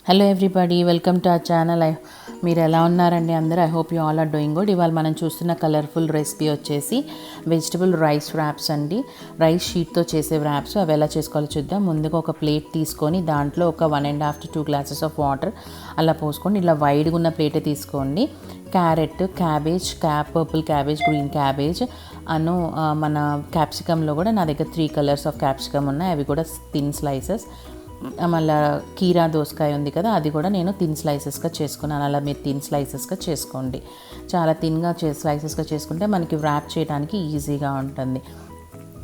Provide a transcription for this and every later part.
Hello everybody, welcome to our channel. మీరు ఎలా ఉన్నారండి అందరూ? I hope you all are doing good. ఇవాళ మనం చూస్తున్న కలర్ఫుల్ రెసిపీ వచ్చేసి వెజిటబుల్ రైస్ వ్రాప్స్ అండి. రైస్ షీట్తో చేసే వ్రాప్స్. అవి ఎలా చేసుకోవాలో చూద్దాం. ముందుగా ఒక ప్లేట్ తీసుకొని దాంట్లో ఒక 1.5 to 2 glasses ఆఫ్ వాటర్ అలా పోసుకోండి. ఇలా వైడ్గా ఉన్న ప్లేటే తీసుకోండి. Carrot, cabbage, purple cabbage, green cabbage మన క్యాప్సికంలో కూడా నా దగ్గర 3 కలర్స్ ఆఫ్ క్యాప్సికమ్ ఉన్నాయి. అవి కూడా థిన్ స్లైసెస్. మళ్ళీ కీరా దోసకాయ ఉంది కదా, అది కూడా నేను థిన్ స్లైసెస్గా చేసుకున్నాను. అలా మీరు థిన్ స్లైసెస్గా చేసుకోండి. చాలా థిన్గా స్లైసెస్గా చేసుకుంటే మనకి వ్రాప్ చేయడానికి ఈజీగా ఉంటుంది.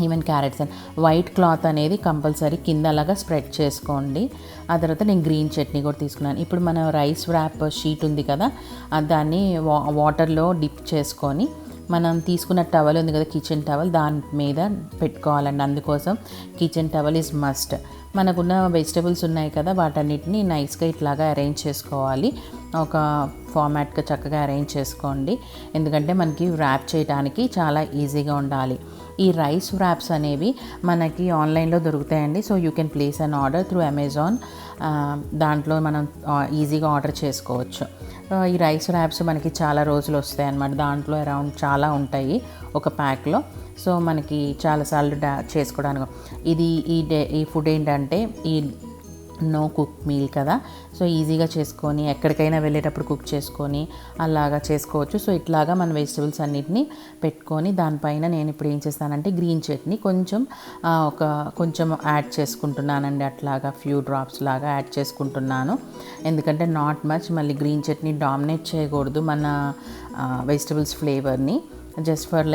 Even carrots and white cloth అనేది కంపల్సరీ కింద అలాగా స్ప్రెడ్ చేసుకోండి. ఆ తర్వాత నేను గ్రీన్ చట్నీ కూడా తీసుకున్నాను. ఇప్పుడు మన రైస్ వ్రాప్ షీట్ ఉంది కదా, దాన్ని వాటర్లో డిప్ చేసుకొని మనం తీసుకున్న టవల్ ఉంది కదా, కిచెన్ టవల్, దాని మీద పెట్టుకోవాలండి. అందుకోసం కిచెన్ టవల్ ఈజ్ మస్ట్. మనకున్న వెజిటబుల్స్ ఉన్నాయి కదా, వాటన్నిటిని నైస్గా ఇట్లాగా అరేంజ్ చేసుకోవాలి. ఒక ఫార్మాట్గా చక్కగా అరేంజ్ చేసుకోండి, ఎందుకంటే మనకి వ్రాప్ చేయడానికి చాలా ఈజీగా ఉండాలి. ఈ రైస్ వ్రాప్స్ అనేవి మనకి ఆన్లైన్లో దొరుకుతాయండి. So you can place an order through Amazon. దాంట్లో మనం ఈజీగా ఆర్డర్ చేసుకోవచ్చు. ఈ రైస్ వ్రాప్స్ మనకి చాలా రోజులు వస్తాయి అన్నమాట. దాంట్లో అరౌండ్ చాలా ఉంటాయి ఒక ప్యాక్లో. సో మనకి చాలాసార్లు చేసుకోవడానికి ఈ ఫుడ్ ఏంటంటే ఈ నో కుక్ మీల్ కదా, సో ఈజీగా చేసుకొని ఎక్కడికైనా వెళ్ళేటప్పుడు కుక్ చేసుకొని అలాగా చేసుకోవచ్చు. సో ఇట్లాగా మన వెజిటబుల్స్ అన్నిటిని పెట్టుకొని దానిపైన నేను ఇప్పుడు ఏం చేస్తానంటే గ్రీన్ చట్నీ కొంచెం యాడ్ చేసుకుంటున్నానండి. అట్లాగా ఫ్యూ డ్రాప్స్ లాగా యాడ్ చేసుకుంటున్నాను, ఎందుకంటే నాట్ మచ్. మళ్ళీ గ్రీన్ చట్నీ డామినేట్ చేయకూడదు మన వెజిటబుల్స్ ఫ్లేవర్ని. జస్ట్ ఫర్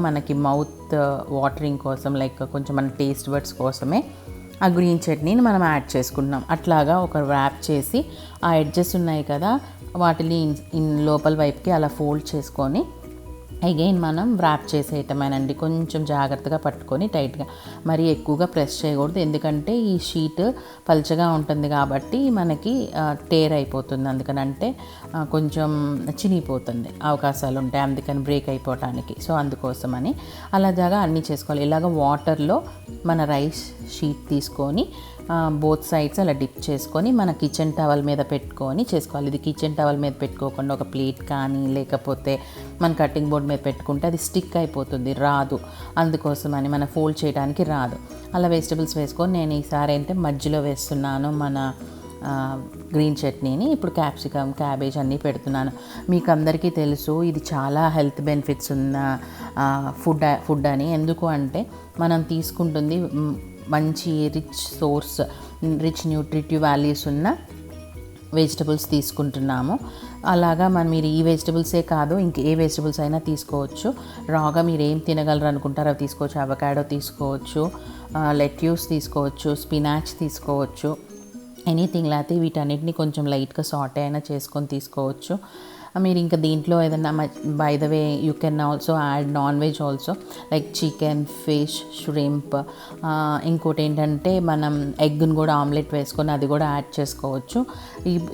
మనకి మౌత్ వాటరింగ్ కోసం, కొంచెం మన టేస్ట్ బడ్స్ కోసమే ఆ గ్రీన్ చట్నీని మనం యాడ్ చేసుకుంటున్నాం. అట్లాగా ఒక వ్రాప్ చేసి ఆ ఎడ్జెస్ ఉన్నాయి కదా, వాటిని లోపల వైపుకి అలా ఫోల్డ్ చేసుకొని అగైన్ మనం వ్రాప్ చేసేయటమేనండి. కొంచెం జాగ్రత్తగా పట్టుకొని టైట్గా, మరీ ఎక్కువగా ప్రెస్ చేయకూడదు, ఎందుకంటే ఈ షీట్ పల్చగా ఉంటుంది కాబట్టి మనకి టేర్ అయిపోతుంది. అందుకనంటే కొంచెం చినిగిపోతుంది అవకాశాలు ఉంటాయి, అందుకని బ్రేక్ అయిపోవటానికి. సో అందుకోసమని అలాగా అన్నీ చేసుకోవాలి. ఇలాగ వాటర్లో మన రైస్ షీట్ తీసుకొని బోత్ సైడ్స్ అలా డిప్ చేసుకొని మన కిచెన్ టవల్ మీద పెట్టుకొని చేసుకోవాలి. ఇది కిచెన్ టవల్ మీద పెట్టుకోకుండా ఒక ప్లేట్ కానీ లేకపోతే మన కటింగ్ బోర్డ్ మీద పెట్టుకుంటే అది స్టిక్ అయిపోతుంది, రాదు. అందుకోసమని మనం ఫోల్డ్ చేయడానికి రాదు. అలా వెజిటబుల్స్ వేసుకొని నేను ఈసారి మధ్యలో వేస్తున్నాను మన గ్రీన్ చట్నీని. ఇప్పుడు క్యాప్సికమ్, క్యాబేజ్ అన్నీ పెడుతున్నాను. మీకు అందరికీ తెలుసు ఇది చాలా హెల్త్ బెనిఫిట్స్ ఉన్న ఫుడ్ అని. ఎందుకు అంటే మనం తీసుకుంటుంది మంచి రిచ్ న్యూట్రిటివ్ వాల్యూస్ ఉన్న వెజిటబుల్స్ తీసుకుంటున్నాము. అలాగా మీరు ఈ వెజిటబుల్సే కాదు, ఏ వెజిటబుల్స్ అయినా తీసుకోవచ్చు. రాగా మీరు ఏం తినగలరు అనుకుంటారో అవి తీసుకోవచ్చు. అవకాడో తీసుకోవచ్చు, లెట్యూస్ తీసుకోవచ్చు, స్పినాచ్ తీసుకోవచ్చు, ఎనీథింగ్. లేకపోతే వీటన్నిటిని కొంచెం లైట్గా సాటే అయినా చేసుకొని తీసుకోవచ్చు. మీరు ఇంకా దీంట్లో ఏదైనా by the way you can also add non veg also, like chicken, fish, shrimp. ఇంకోటి ఏంటంటే మనం ఎగ్ని కూడా ఆమ్లెట్ వేసుకొని అది కూడా యాడ్ చేసుకోవచ్చు.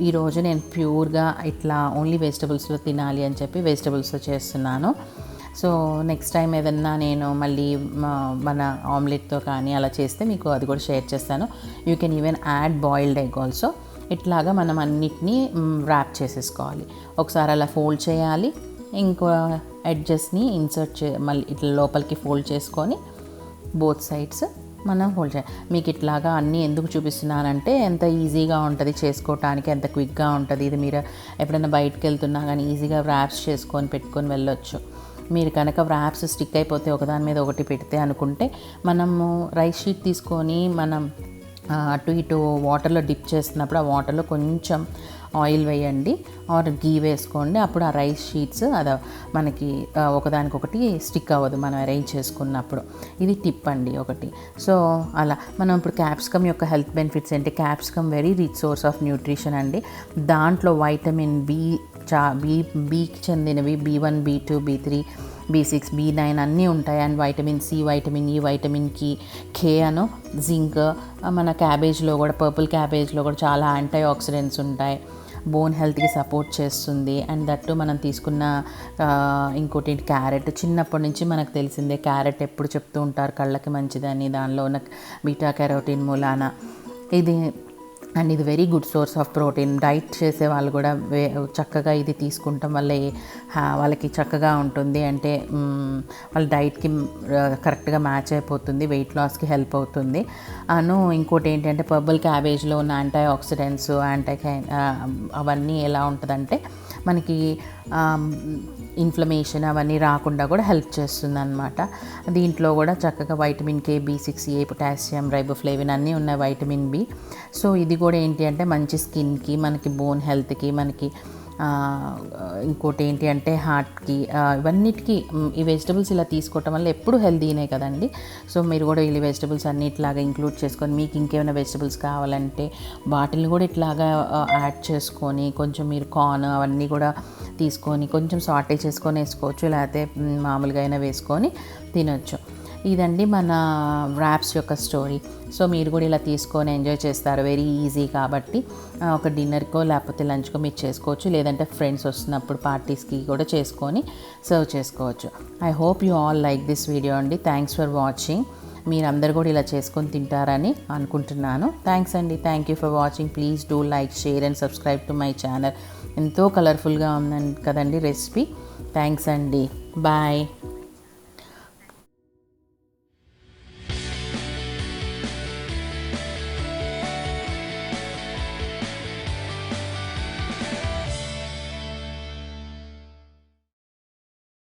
ఈరోజు నేను ప్యూర్గా ఇట్లా ఓన్లీ వెజిటబుల్స్లో తినాలి అని చెప్పి వెజిటబుల్స్లో చేస్తున్నాను. సో నెక్స్ట్ టైం ఏదన్నా నేను మళ్ళీ మన ఆమ్లెట్తో కానీ అలా చేస్తే మీకు అది కూడా షేర్ చేస్తాను. You can even add boiled egg also. ఇట్లాగా మనం అన్నిటినీ వ్రాప్ చేసేసుకోవాలి. ఒకసారి అలా ఫోల్డ్ చేయాలి, ఇంకో ఎడ్జెస్ని మళ్ళీ ఇట్లా లోపలికి ఫోల్డ్ చేసుకొని బోత్ సైడ్స్ మనం ఫోల్డ్ చేయాలి. మీకు ఇట్లాగా అన్నీ ఎందుకు చూపిస్తున్నానంటే ఎంత ఈజీగా ఉంటుంది చేసుకోవటానికి, ఎంత క్విక్గా ఉంటుంది. ఇది మీరు ఎప్పుడైనా బయటకు వెళ్తున్నా కానీ ఈజీగా వ్రాప్స్ చేసుకొని పెట్టుకొని వెళ్ళొచ్చు. మీరు కనుక వ్రాప్స్ స్టిక్ అయిపోతే ఒకదాని మీద ఒకటి పెడితే అనుకుంటే మనము రైస్ షీట్ తీసుకొని మనం అటు ఇటు వాటర్లో డిప్ చేస్తున్నప్పుడు ఆ వాటర్లో కొంచెం ఆయిల్ వేయండి ఆర్ గీ వేసుకోండి. అప్పుడు ఆ రైస్ షీట్స్ మనకి ఒకదానికొకటి స్టిక్ అవ్వదు మనం అరేంజ్ చేసుకున్నప్పుడు. ఇది టిప్ అండి ఒకటి. సో అలా మనం ఇప్పుడు క్యాప్సికమ్ యొక్క హెల్త్ బెనిఫిట్స్ ఏంటి? Capsicum very rich source of nutrition అండి. దాంట్లో వైటమిన్ బికి చెందినవి B1, B2, B3, B6, B9 అన్నీ ఉంటాయి. And vitamin C, vitamin E, vitamin K zinc. మన క్యాబేజ్లో కూడా, పర్పుల్ క్యాబేజ్లో కూడా చాలా యాంటీ ఆక్సిడెంట్స్ ఉంటాయి. బోన్ హెల్త్కి సపోర్ట్ చేస్తుంది. అండ్ దట్టు మనం తీసుకున్న ఇంకోటి క్యారెట్. చిన్నప్పటి నుంచి మనకు తెలిసిందే క్యారెట్ ఎప్పుడు చెప్తూ ఉంటారు కళ్ళకి మంచిదని, దానిలో ఉన్న బీటా కెరోటిన్ మూలాన. ఇది అండ్ ఇది very good source of protein. Diet చేసే వాళ్ళు కూడా చక్కగా ఇది తీసుకుంటాం వల్ల వాళ్ళకి చక్కగా ఉంటుంది. అంటే వాళ్ళ డైట్కి కరెక్ట్గా మ్యాచ్ అయిపోతుంది, వెయిట్ లాస్కి హెల్ప్ అవుతుంది. ఇంకోటి ఏంటంటే పర్పుల్ క్యాబేజ్లో ఉన్న యాంటీ ఆక్సిడెంట్స్ అవన్నీ ఎలా ఉంటుందంటే మనకి ఇన్ఫ్లమేషన్ అవన్నీ రాకుండా కూడా హెల్ప్ చేస్తుంది అనమాట. దీంట్లో కూడా చక్కగా vitamin K, B6A, potassium, riboflavin అన్నీ ఉన్నాయి, వైటమిన్ బి. సో ఇది కూడా ఏంటి అంటే మంచి స్కిన్కి, మనకి బోన్ హెల్త్కి, మనకి ఇంకోటి ఏంటి అంటే హార్ట్కి, ఇవన్నిటికీ ఈ వెజిటబుల్స్ ఇలా తీసుకోవటం వల్ల ఎప్పుడు హెల్తీనే కదండి. సో మీరు కూడా ఈ వెజిటబుల్స్ అన్నిట్లాగా ఇంక్లూడ్ చేసుకొని, మీకు ఇంకేమైనా వెజిటబుల్స్ కావాలంటే వాటిని కూడా ఇట్లాగా యాడ్ చేసుకొని, కొంచెం మీరు కార్న్ అవన్నీ కూడా తీసుకొని కొంచెం సాటే చేసుకొని వేసుకోవచ్చు, లేకపోతే మామూలుగా అయినా వేసుకొని తినొచ్చు. ఇదండి మన ర్యాప్స్ యొక్క స్టోరీ. సో మీరు కూడా ఇలా తీసుకొని ఎంజాయ్ చేస్తారు, వెరీ ఈజీ కాబట్టి. ఒక డిన్నర్కో లేకపోతే లంచ్కో మీరు చేసుకోవచ్చు, లేదంటే ఫ్రెండ్స్ వస్తున్నప్పుడు పార్టీస్కి కూడా చేసుకొని సర్వ్ చేసుకోవచ్చు. I hope you all like this video అండి. Thanks for watching. మీరందరూ కూడా ఇలా చేసుకొని తింటారని అనుకుంటున్నాను. థ్యాంక్స్ అండి. Thank you for watching. Please do like, share and subscribe to my channel. ఎంతో కలర్ఫుల్గా ఉందండి కదండి రెసిపీ. థ్యాంక్స్ అండి. బాయ్.